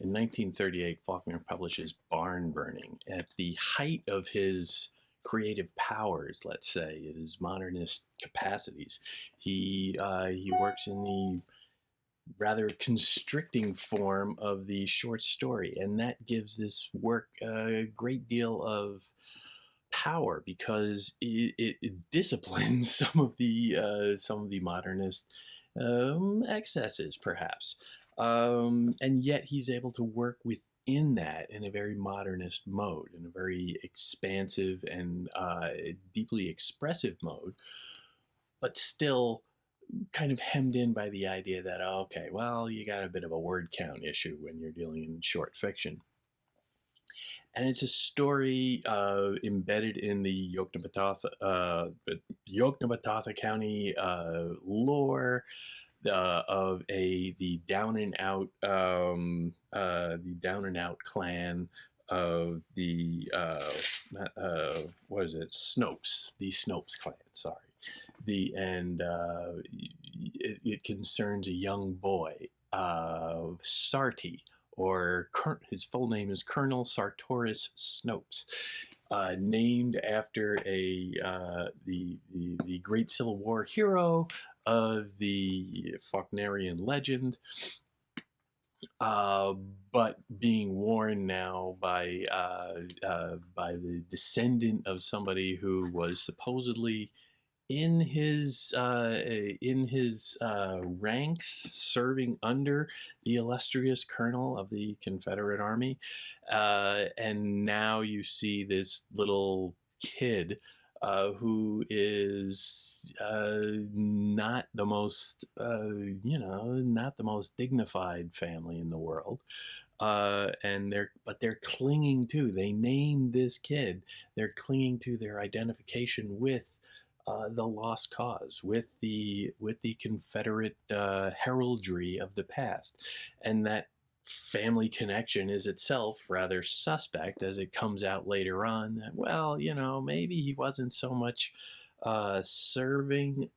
In 1938, Faulkner publishes Barn Burning. At the height of his creative powers, let's say, his modernist capacities, he works in the rather constricting form of the short story, and that gives this work a great deal of power because it disciplines some of the modernist excesses, perhaps, and yet he's able to work within that in a very modernist mode, in a very expansive and deeply expressive mode, but still kind of hemmed in by the idea that, oh, okay, well, you got a bit of a word count issue when you're dealing in short fiction. And it's a story embedded in the Yoknapatawpha County lore of the down and out clan of the what is it, Snopes, the Snopes clan. Sorry, it concerns a young boy, Sarty, or his full name is Colonel Sartorius Snopes, named after the great Civil War hero of the Faulknerian legend, uh, but being worn now by the descendant of somebody who was supposedly in his ranks, serving under the illustrious colonel of the Confederate Army, and now you see this little kid who is not the most not the most dignified family in the world, and they're clinging to. They named this kid. They're clinging to their identification with the lost cause, with the Confederate heraldry of the past, and that family connection is itself rather suspect as it comes out later on that, well, maybe he wasn't so much serving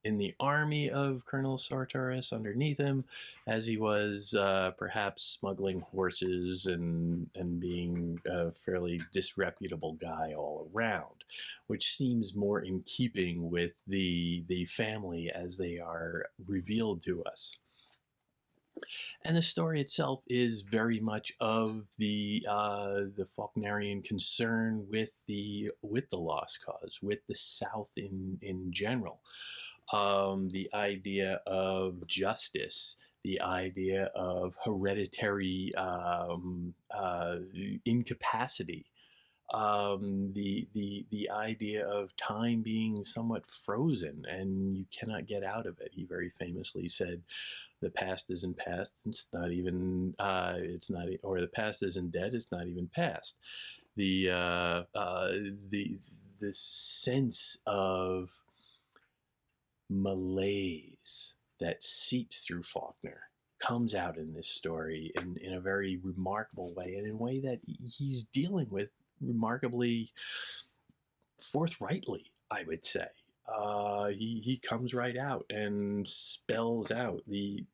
in the army of Colonel Sartoris underneath him as he was perhaps smuggling horses and being a fairly disreputable guy all around, which seems more in keeping with the family as they are revealed to us. And the story itself is very much of the Faulknerian concern with the lost cause, with the South in general, the idea of justice, the idea of hereditary incapacity, the idea of time being somewhat frozen and you cannot get out of it. He very famously said, "The past isn't past. It's not even. It's not. Or the past isn't dead. It's not even past." The the sense of malaise that seeps through Faulkner comes out in this story in a very remarkable way, and in a way that he's dealing with remarkably forthrightly, I would say. He comes right out and spells out the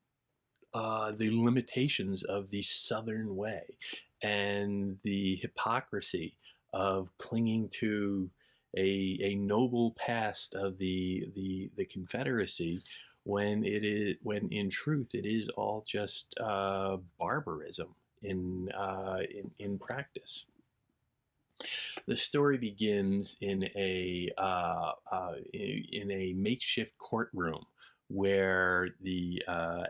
limitations of the Southern way and the hypocrisy of clinging to a noble past of the Confederacy when in truth it is all just barbarism in practice. The story begins in a makeshift courtroom where the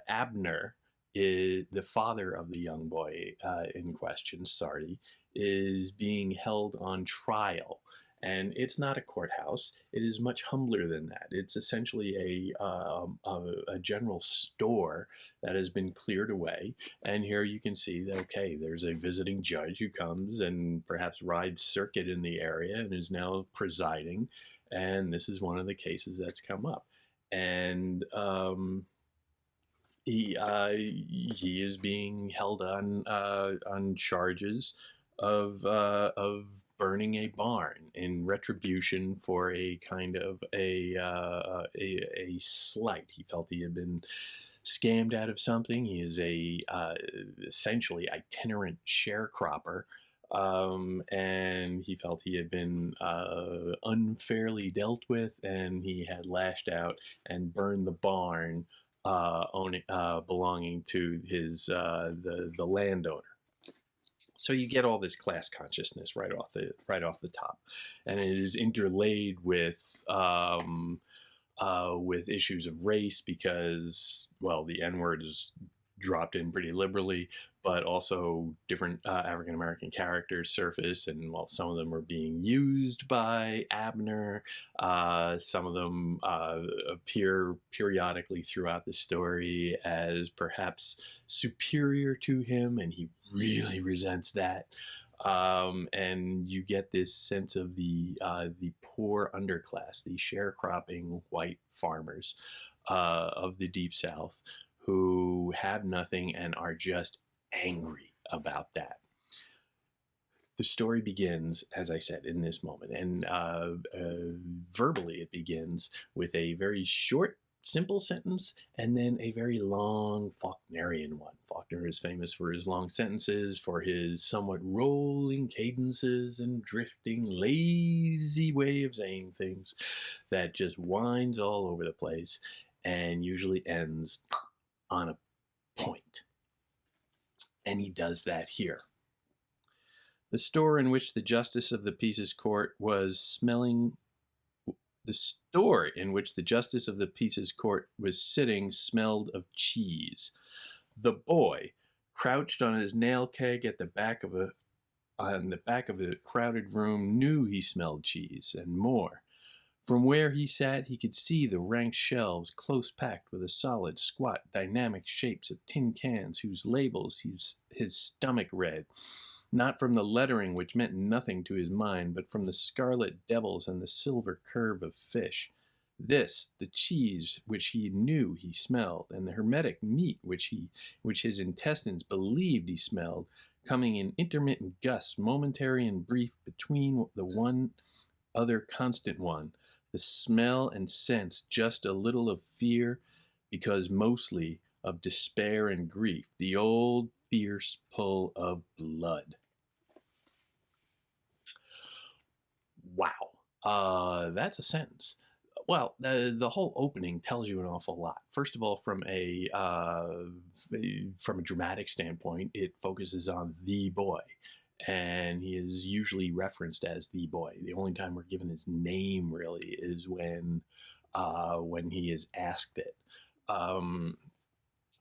Abner, is the father of the young boy in question, Sarty, is being held on trial. And it's not a courthouse. It is much humbler than that. It's essentially a general store that has been cleared away. And here you can see that, okay, there's a visiting judge who comes and perhaps rides circuit in the area and is now presiding. And this is one of the cases that's come up. And he is being held on charges of burning a barn in retribution for a kind of a slight. He felt he had been scammed out of something. He is a essentially itinerant sharecropper, and he felt he had been unfairly dealt with, and he had lashed out and burned the barn belonging to his the landowner. So you get all this class consciousness right off the top, and it is interlaid with issues of race because, well, the N word is dropped in pretty liberally, but also different African American characters surface, and while some of them are being used by Abner, some of them appear periodically throughout the story as perhaps superior to him, and he really resents that. And you get this sense of the poor underclass, the sharecropping white farmers of the Deep South, who have nothing and are just angry about that. The story begins, as I said, in this moment, and verbally it begins with a very short, simple sentence, and then a very long Faulknerian one. Faulkner is famous for his long sentences, for his somewhat rolling cadences and drifting, lazy way of saying things that just winds all over the place and usually ends on a point. And he does that here. The store in which the justice of the peace's court was smelling The store in which the justice of the peace's court was sitting smelled of cheese. The boy, crouched on his nail keg at the back of a crowded room, knew he smelled cheese and more. From where he sat, he could see the ranked shelves close packed with the solid, squat, dynamic shapes of tin cans whose labels his stomach read, not from the lettering which meant nothing to his mind, but from the scarlet devils and the silver curve of fish. This, the cheese which he knew he smelled, and the hermetic meat which his intestines believed he smelled, coming in intermittent gusts, momentary and brief, between the one other constant one, the smell and sense just a little of fear, because mostly of despair and grief, the old fierce pull of blood. Wow, that's a sentence. Well, the whole opening tells you an awful lot. First of all, from a dramatic standpoint, it focuses on the boy, and he is usually referenced as the boy. The only time we're given his name really is when he is asked it.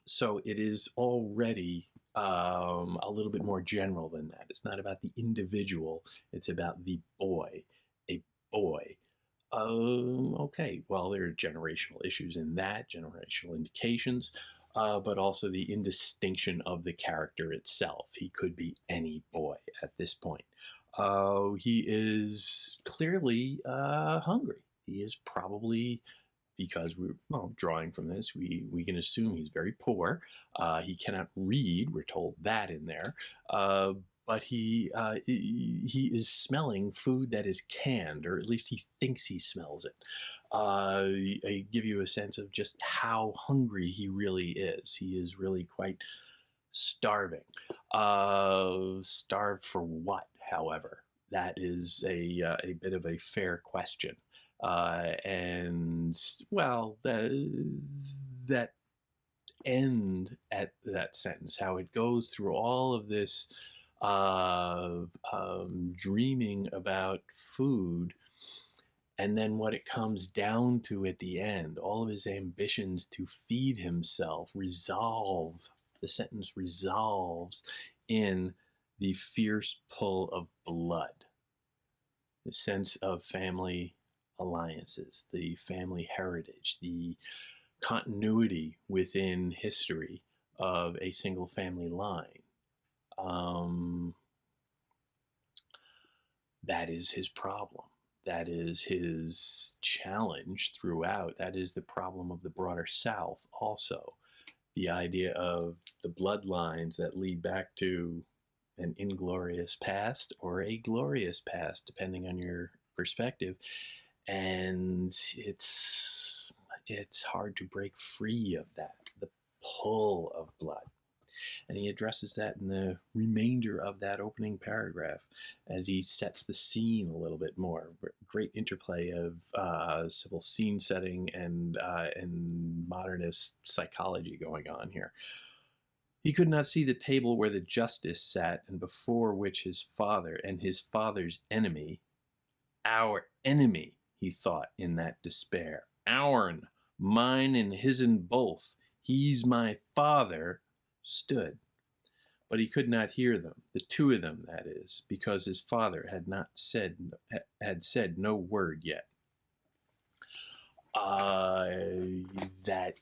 So it is already a little bit more general than that. It's not about the individual, it's about the boy, a boy. Okay, well, there are generational issues in that, generational indications, but also the indistinction of the character itself. He could be any boy at this point. He is clearly hungry. He is probably, because drawing from this, we can assume he's very poor. He cannot read. We're told that in there. But he is smelling food that is canned, or at least he thinks he smells it. I give you a sense of just how hungry he really is. He is really quite starving. Starved for what, however? That is a bit of a fair question. And, well, that end at that sentence, how it goes through all of this dreaming about food, and then what it comes down to at the end, all of his ambitions to feed himself resolve. The sentence resolves in the fierce pull of blood, the sense of family alliances, the family heritage, the continuity within history of a single family line. That is his problem. That is his challenge throughout. That is the problem of the broader South also. The idea of the bloodlines that lead back to an inglorious past or a glorious past, depending on your perspective. And it's hard to break free of that. pull of blood. And he addresses that in the remainder of that opening paragraph as he sets the scene a little bit more. Great interplay of civil scene setting and modernist psychology going on here. He could not see the table where the justice sat, and before which his father and his father's enemy, our enemy, he thought in that despair, ourn, mine and his'n both, he's my father, stood. But he could not hear them, the two of them, that is, because his father had said no word yet. That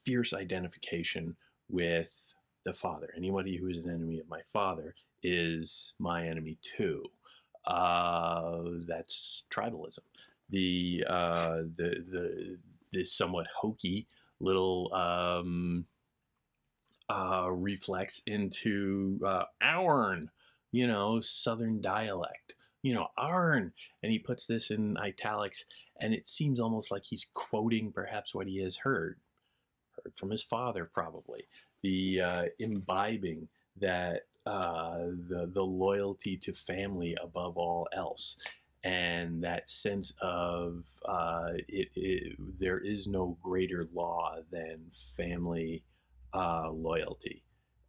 fierce identification with the father. Anybody who is an enemy of my father is my enemy too. That's tribalism. The this somewhat hokey little reflex into ourn, Southern dialect, ourn, and he puts this in italics, and it seems almost like he's quoting perhaps what he has heard from his father, probably. The imbibing that the loyalty to family above all else, and that sense of there is no greater law than family loyalty.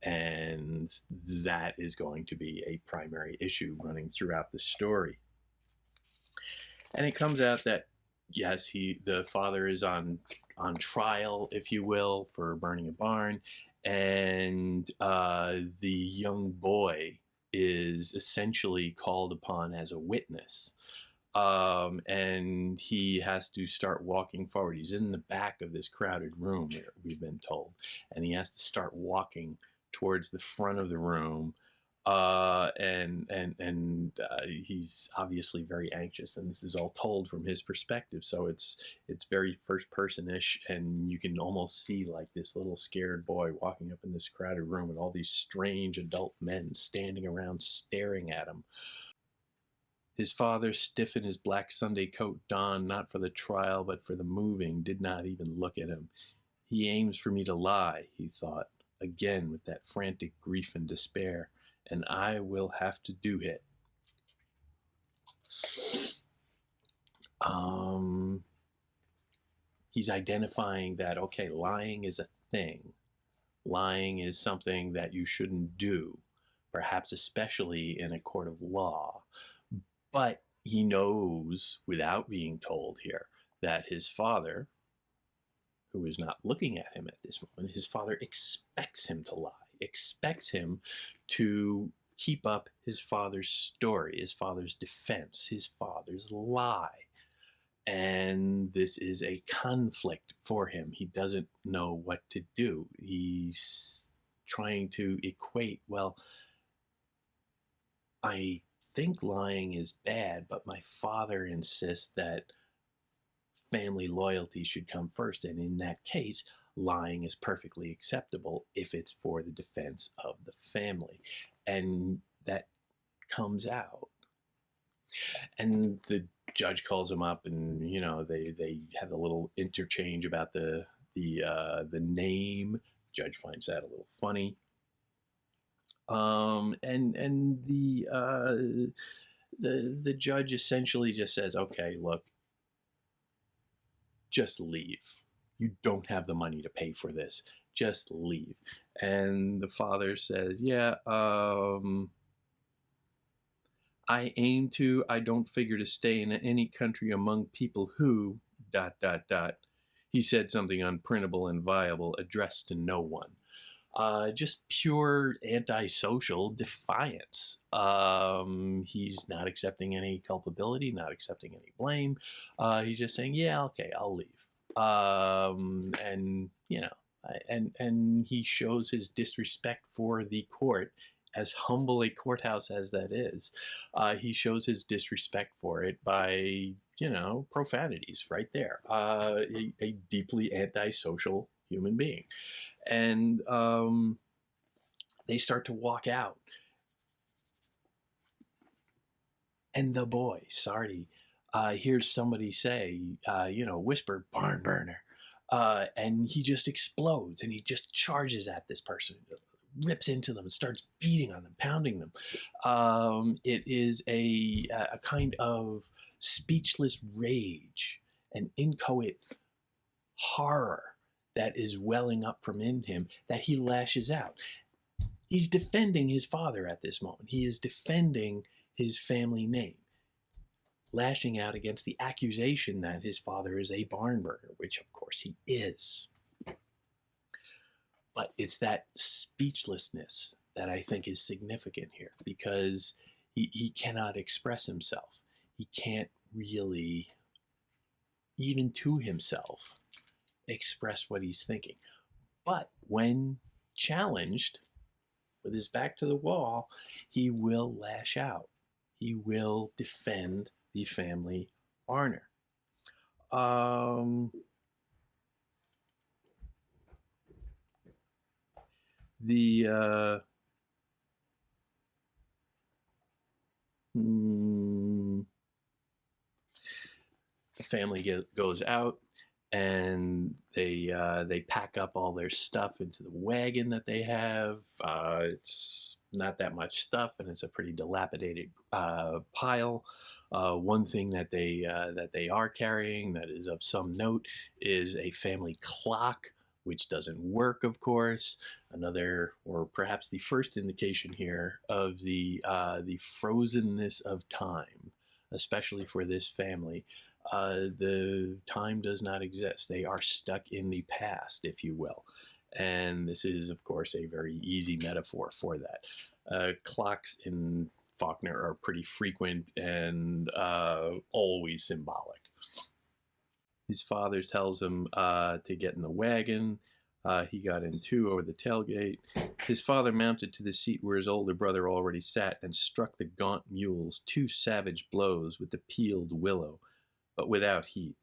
And that is going to be a primary issue running throughout the story. And it comes out that, yes, the father is on trial, if you will, for burning a barn, and the young boy is essentially called upon as a witness. And he has to start walking forward. He's in the back of this crowded room, we've been told, and he has to start walking towards the front of the room. And he's obviously very anxious, and this is all told from his perspective, so it's very first person-ish, and you can almost see like this little scared boy walking up in this crowded room with all these strange adult men standing around staring at him. His father, stiff in his black Sunday coat, donned not for the trial but for the moving, did not even look at him. He aims for me to lie, he thought, again with that frantic grief and despair, and I will have to do it. He's identifying that, okay, lying is a thing. Lying is something that you shouldn't do, perhaps especially in a court of law. But he knows, without being told here, that his father, who is not looking at him at this moment, his father expects him to lie, expects him to keep up his father's story, his father's defense, his father's lie. And this is a conflict for him. He doesn't know what to do. He's trying to equate, well, I think lying is bad, but my father insists that family loyalty should come first, and in that case, lying is perfectly acceptable if it's for the defense of the family. And that comes out. And the judge calls him up, and they have a little interchange about the name. Judge finds that a little funny. And the judge essentially just says, okay, look, just leave. You don't have the money to pay for this. Just leave. And the father says, yeah, I aim to, I don't figure to stay in any country among people who, ... He said something unprintable and viable, addressed to no one. Just pure antisocial defiance. He's not accepting any culpability, not accepting any blame. He's just saying, yeah, okay, I'll leave. And he shows his disrespect for the court, as humble a courthouse as that is. He shows his disrespect for it by, profanities right there. A deeply antisocial human being. And they start to walk out. And the boy, Sarty, hears somebody say, whisper, barn burner. And he just explodes, and he just charges at this person, rips into them, and starts beating on them, pounding them. It is a kind of speechless rage, an inchoate horror that is welling up from in him that he lashes out. He's defending his father at this moment. He is defending his family name, lashing out against the accusation that his father is a barn burner, which of course he is. But it's that speechlessness that I think is significant here, because he cannot express himself. He can't really, even to himself, express what he's thinking. But when challenged, with his back to the wall, he will lash out. He will defend the family honor. The family goes out, and they pack up all their stuff into the wagon that they have. It's not that much stuff, and it's a pretty dilapidated pile. One thing that they are carrying that is of some note is a family clock, which doesn't work, of course. Another, or perhaps the first indication here of the frozenness of time, especially for this family. The time does not exist. They are stuck in the past, if you will. And this is, of course, a very easy metaphor for that. Clocks in Faulkner are pretty frequent and always symbolic. His father tells him to get in the wagon. He got in too over the tailgate. His father mounted to the seat where his older brother already sat and struck the gaunt mules 2 savage blows with the peeled willow, but without heat.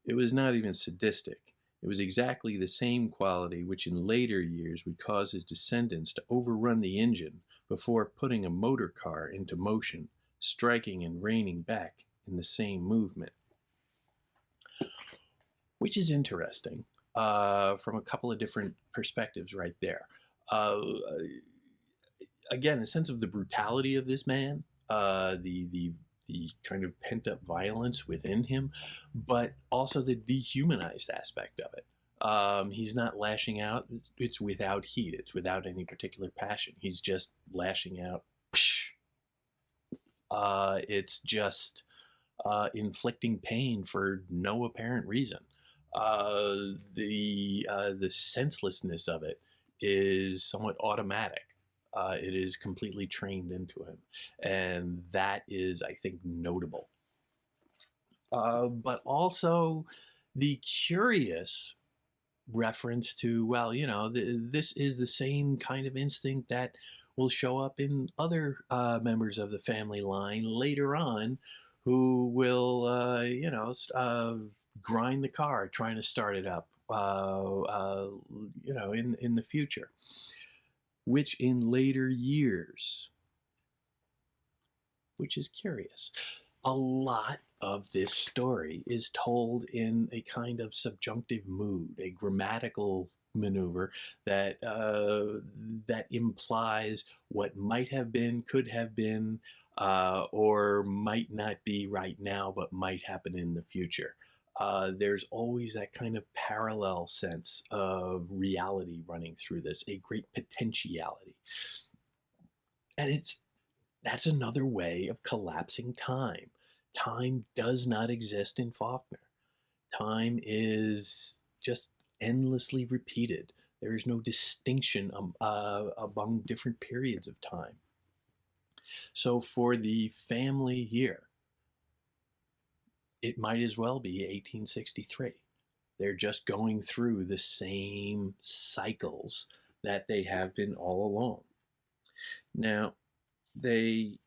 It was not even sadistic. It was exactly the same quality which in later years would cause his descendants to overrun the engine before putting a motor car into motion, striking and reining back in the same movement. Which is interesting from a couple of different perspectives right there. Again, a sense of the brutality of this man, the kind of pent-up violence within him, but also the dehumanized aspect of it. He's not lashing out. It's without heat. It's without any particular passion. He's just lashing out. It's just inflicting pain for no apparent reason. The senselessness of it is somewhat automatic. It is completely trained into him, and that is, I think, notable. But also the curious reference to, well, you know, this is the same kind of instinct that will show up in other members of the family line later on, who will, grind the car trying to start it up, in the future, which in later years, which is curious. A lot of this story is told in a kind of subjunctive mood, a grammatical maneuver that that implies what might have been, could have been, or might not be right now, but might happen in the future. There's always that kind of parallel sense of reality running through this, a great potentiality. And that's another way of collapsing time. Time does not exist in Faulkner. Time is just endlessly repeated. There is no distinction among different periods of time. So for the family here, it might as well be 1863. They're just going through the same cycles that they have been all along. Now, they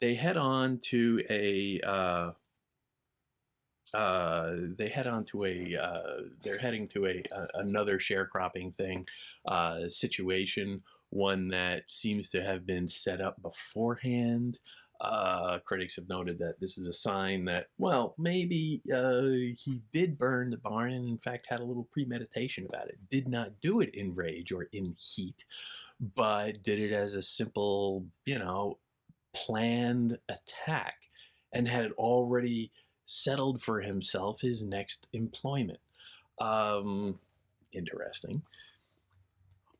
head on to they're heading to another sharecropping thing, situation, one that seems to have been set up beforehand. Critics have noted that this is a sign that, well, maybe he did burn the barn and, in fact, had a little premeditation about it. Did not do it in rage or in heat, but did it as a simple, planned attack, and had already settled for himself his next employment. Interesting.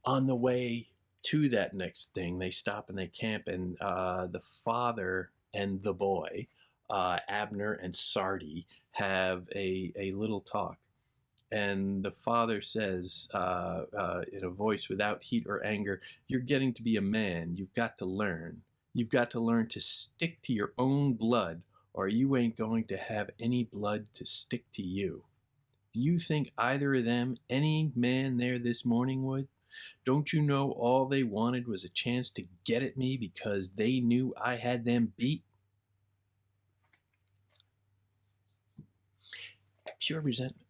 On the way to that next thing, they stop and they camp, and the father and the boy, Abner and Sarty, have a little talk. And the father says, in a voice without heat or anger, "You're getting to be a man. You've got to learn. You've got to learn to stick to your own blood, or you ain't going to have any blood to stick to you. Do you think either of them, any man there this morning, would? Don't you know all they wanted was a chance to get at me because they knew I had them beat?" Pure resentment.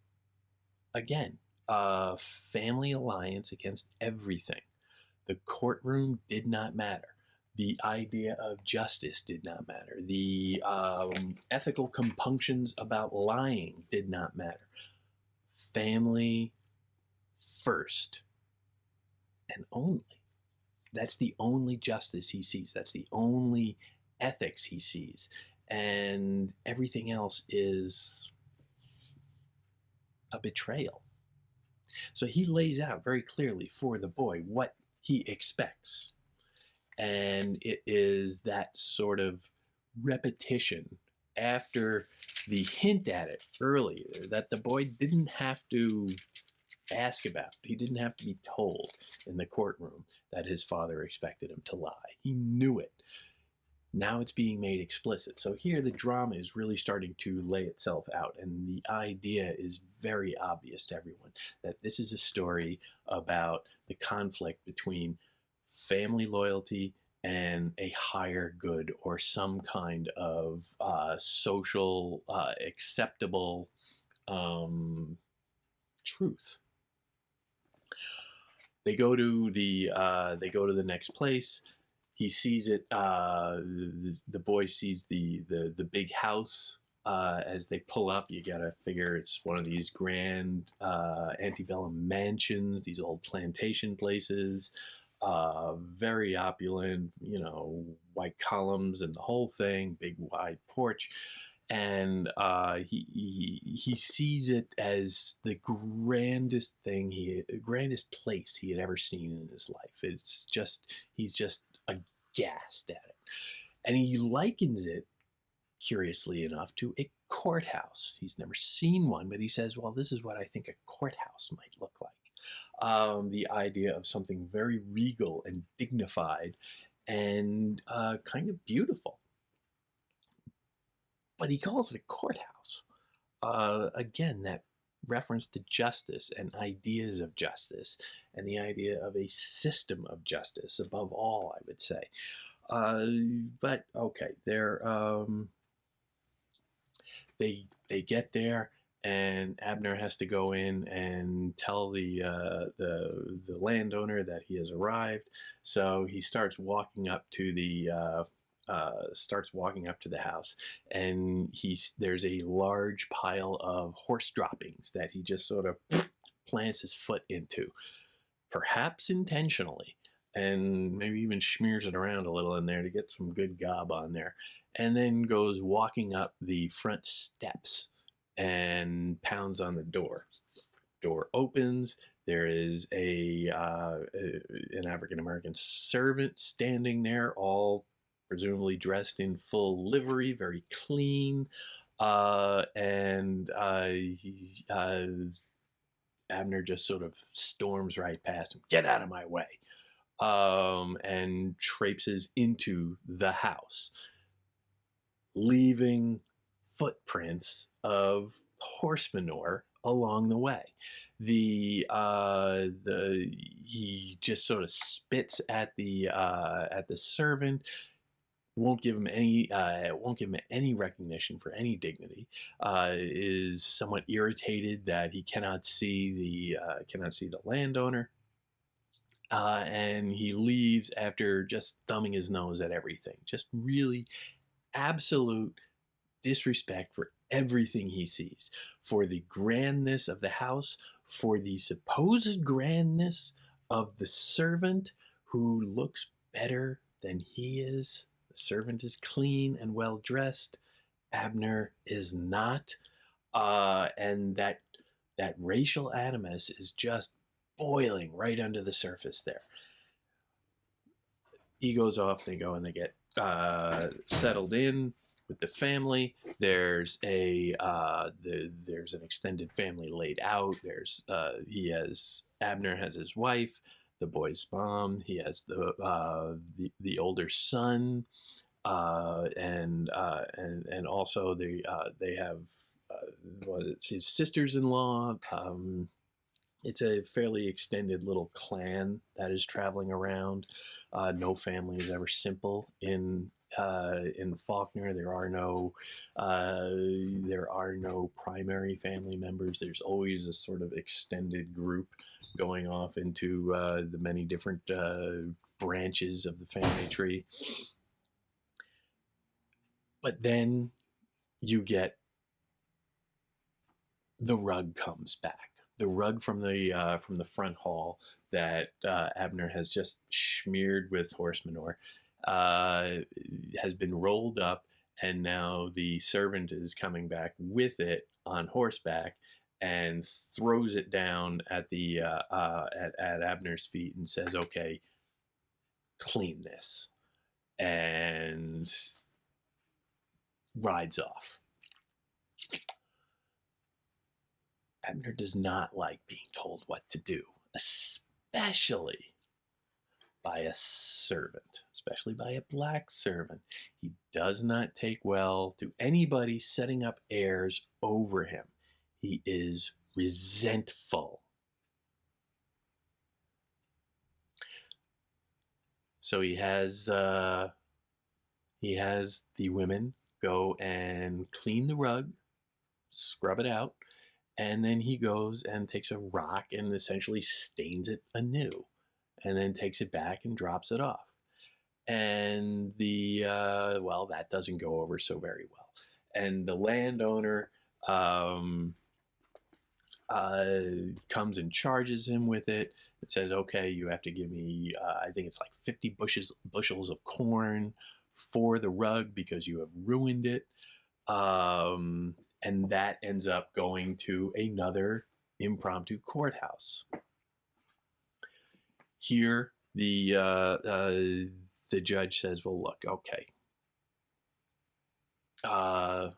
Again, a family alliance against everything. The courtroom did not matter. The idea of justice did not matter. The ethical compunctions about lying did not matter. Family first and only. That's the only justice he sees. That's the only ethics he sees. And everything else is a betrayal. So he lays out very clearly for the boy what he expects. And it is that sort of repetition after the hint at it earlier that the boy didn't have to ask about. He didn't have to be told in the courtroom that his father expected him to lie. He knew it. Now it's being made explicit. So here the drama is really starting to lay itself out, and the idea is very obvious to everyone that this is a story about the conflict between family loyalty and a higher good, or some kind of social acceptable truth. They go to the next place. He sees it. The boy sees the big house as they pull up. You gotta figure it's one of these grand antebellum mansions, these old plantation places, very opulent, white columns and the whole thing, big wide porch. And he sees it as the grandest place he had ever seen in his life. He's just aghast at it. And he likens it, curiously enough, to a courthouse. He's never seen one, but he says, well, this is what I think a courthouse might look like. The idea of something very regal and dignified and kind of beautiful. But he calls it a courthouse. Again, that reference to justice and ideas of justice and the idea of a system of justice above all, I would say. But okay, they get there, and Abner has to go in and tell the landowner that he has arrived. So he starts walking up to the house, and there's a large pile of horse droppings that he just sort of plants his foot into, perhaps intentionally, and maybe even smears it around a little in there to get some good gob on there, and then goes walking up the front steps and pounds on the door. Door opens. There is an African-American servant standing there, all presumably dressed in full livery, very clean, and Abner just sort of storms right past him. "Get out of my way!" And traipses into the house, leaving footprints of horse manure along the way. He just sort of spits at the servant. Won't give him any recognition for any dignity. Is somewhat irritated that he cannot see the landowner, and he leaves after just thumbing his nose at everything. Just really absolute disrespect for everything he sees, for the grandness of the house, for the supposed grandness of the servant who looks better than he is. The servant is clean and well dressed. Abner is not. And that racial animus is just boiling right under the surface there. He goes off, they go and they get settled in with the family. There's there's an extended family laid out. Abner has his wife, the boy's mom. He has the older son, and also they have it's his sisters-in-law. It's a fairly extended little clan that is traveling around. No family is ever simple in Faulkner. There are no primary family members. There's always a sort of extended group going off into the many different branches of the family tree. But then you get the rug comes back. The rug from the front hall that Abner has just smeared with horse manure has been rolled up, and now the servant is coming back with it on horseback and throws it down at at Abner's feet and says, "Okay, clean this," and rides off. Abner does not like being told what to do, especially by a servant, especially by a black servant. He does not take well to anybody setting up airs over him. He is resentful. So he has the women go and clean the rug, scrub it out, and then he goes and takes a rock and essentially stains it anew, and then takes it back and drops it off. And that doesn't go over so very well. And the landowner comes and charges him with it. It says, "Okay, you have to give me, I think it's like 50 bushels of corn for the rug because you have ruined it." And that ends up going to another impromptu courthouse. Here, the judge says, "Well, look, okay. The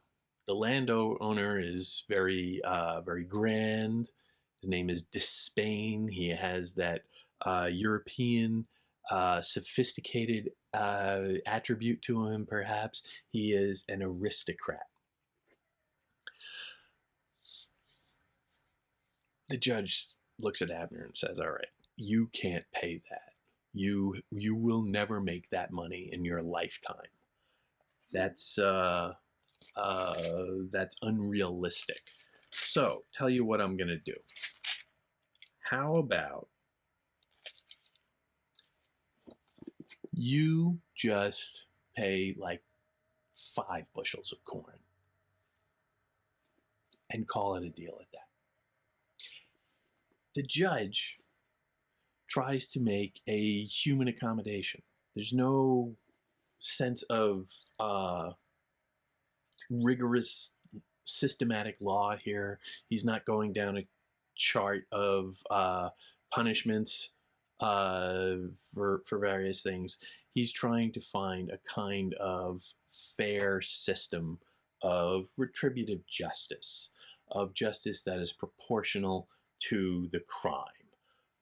landowner is very grand. His name is Despain. He has that European sophisticated attribute to him, perhaps. He is an aristocrat." The judge looks at Abner and says, "All right, you can't pay that. You will never make that money in your lifetime. That's unrealistic. So, tell you what I'm gonna do. How about you just pay like 5 bushels of corn and call it a deal at that." The judge tries to make a human accommodation. There's no sense of rigorous systematic law here. He's not going down a chart of punishments for various things. He's trying to find a kind of fair system of retributive justice, of justice that is proportional to the crime,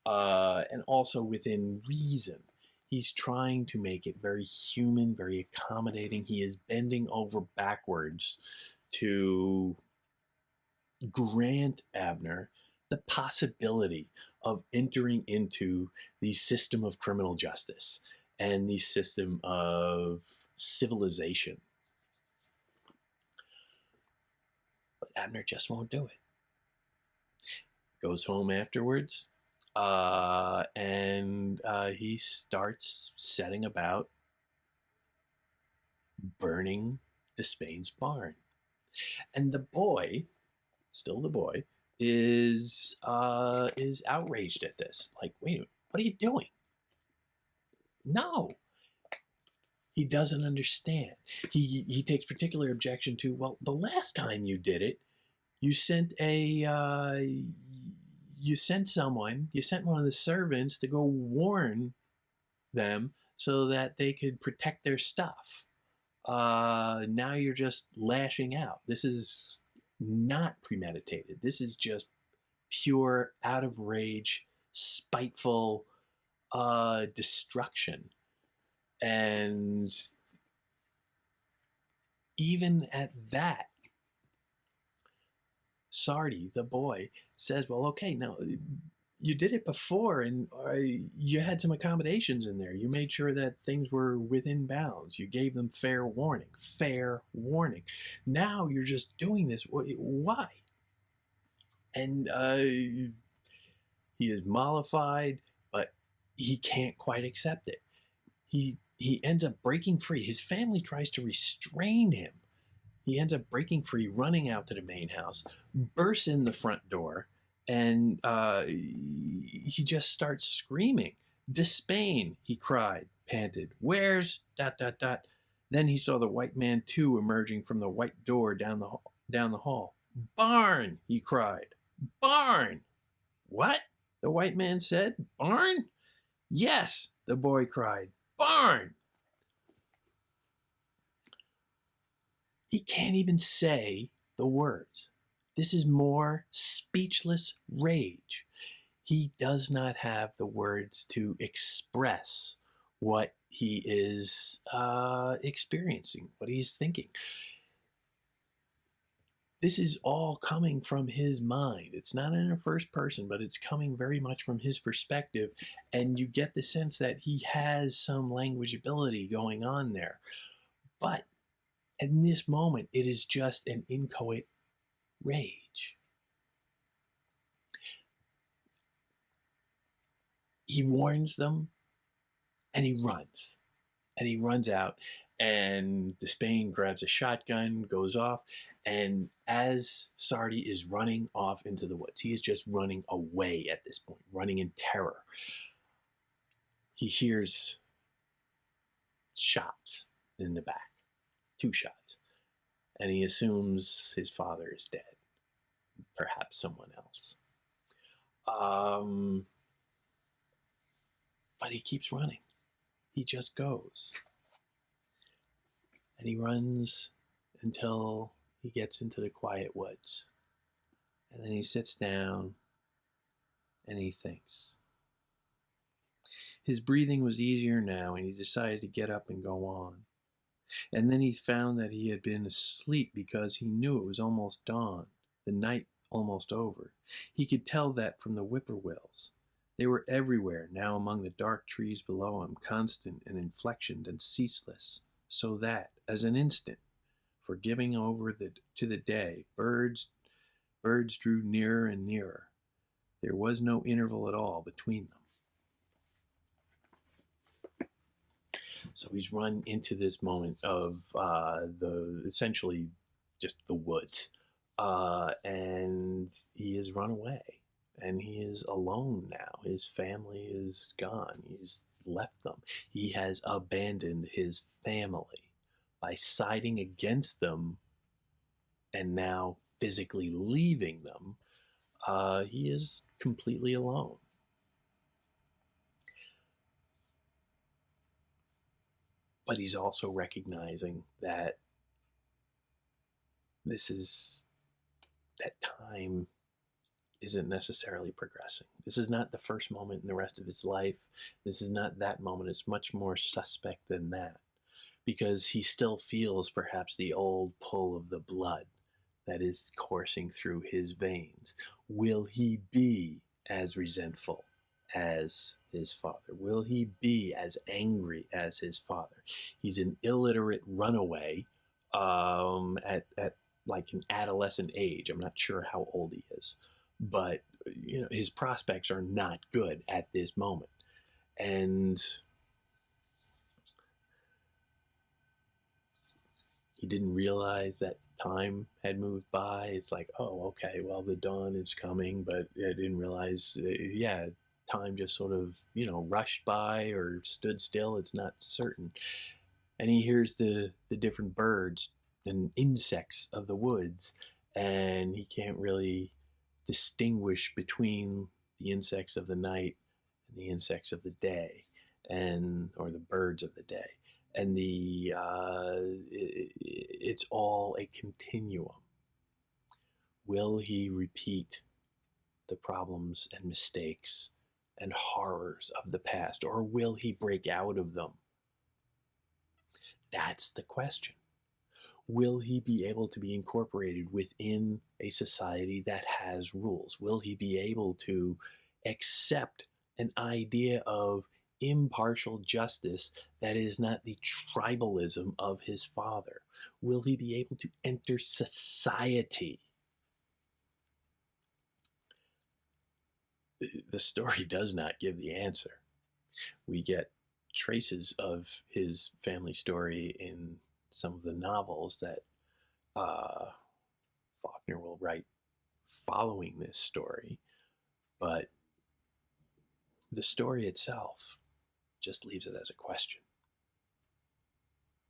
and also within reason. He's trying to make it very human, very accommodating. He is bending over backwards to grant Abner the possibility of entering into the system of criminal justice and the system of civilization. But Abner just won't do it. Goes home afterwards, and he starts setting about burning Despain's barn. And the boy, still the boy, is outraged at this. Like, wait a minute, what are you doing? No, he doesn't understand. He takes particular objection to, well, the last time you did it, you sent you sent one of the servants to go warn them so that they could protect their stuff. Now you're just lashing out. This is not premeditated. This is just pure, out of rage, spiteful destruction. And even at that, Sarty, the boy, says, well, okay, now you did it before and you had some accommodations in there. You made sure that things were within bounds. You gave them fair warning. Fair warning. Now you're just doing this. Why? And he is mollified, but he can't quite accept it. He ends up breaking free. His family tries to restrain him. He ends up breaking free, running out to the main house, bursts in the front door, and he just starts screaming. Despain, he cried, panted. Where's ... Then he saw the white man too emerging from the white door down the hall. Barn, he cried. Barn! What? The white man said. Barn? Yes, the boy cried. Barn! He can't even say the words. This is more speechless rage. He does not have the words to express what he is experiencing, what he's thinking. This is all coming from his mind. It's not in a first person, but it's coming very much from his perspective. And you get the sense that he has some language ability going on there. But in this moment, it is just an inchoate rage. He warns them and he runs. And he runs out, and Despain grabs a shotgun, goes off, and as Sarty is running off into the woods, he is just running away at this point, running in terror. He hears shots in the back. 2 shots, and he assumes his father is dead, perhaps someone else. But he keeps running. He just goes, and he runs until he gets into the quiet woods, and then he sits down and he thinks. His breathing was easier now, and he decided to get up and go on. And then he found that he had been asleep because he knew it was almost dawn, the night almost over. He could tell that from the whippoorwills. They were everywhere now among the dark trees below him, constant and inflectioned and ceaseless, so that, as an instant, for giving over to the day, birds drew nearer and nearer. There was no interval at all between them. So he's run into this moment of essentially just the woods, and he has run away, and he is alone now. His family is gone. He's left them. He has abandoned his family by siding against them, and now physically leaving them. He is completely alone. But he's also recognizing that that time isn't necessarily progressing. This is not the first moment in the rest of his life. This is not that moment. It's much more suspect than that, because he still feels perhaps the old pull of the blood that is coursing through his veins. Will he be as resentful as his father? Will he be as angry as his father? He's an illiterate runaway at like an adolescent age. I'm not sure how old he is, but his prospects are not good at this moment. And he didn't realize that time had moved by. It's like, oh, okay, well, the dawn is coming, but I didn't realize, yeah, time just sort of, rushed by or stood still. It's not certain. And he hears the different birds and insects of the woods, and he can't really distinguish between the insects of the night and the insects of the day, and or the birds of the day, and it's all a continuum. Will he repeat the problems and mistakes and horrors of the past, or will he break out of them? That's the question. Will he be able to be incorporated within a society that has rules? Will he be able to accept an idea of impartial justice that is not the tribalism of his father? Will he be able to enter society? The story does not give the answer. We get traces of his family story in some of the novels that Faulkner will write following this story, but the story itself just leaves it as a question.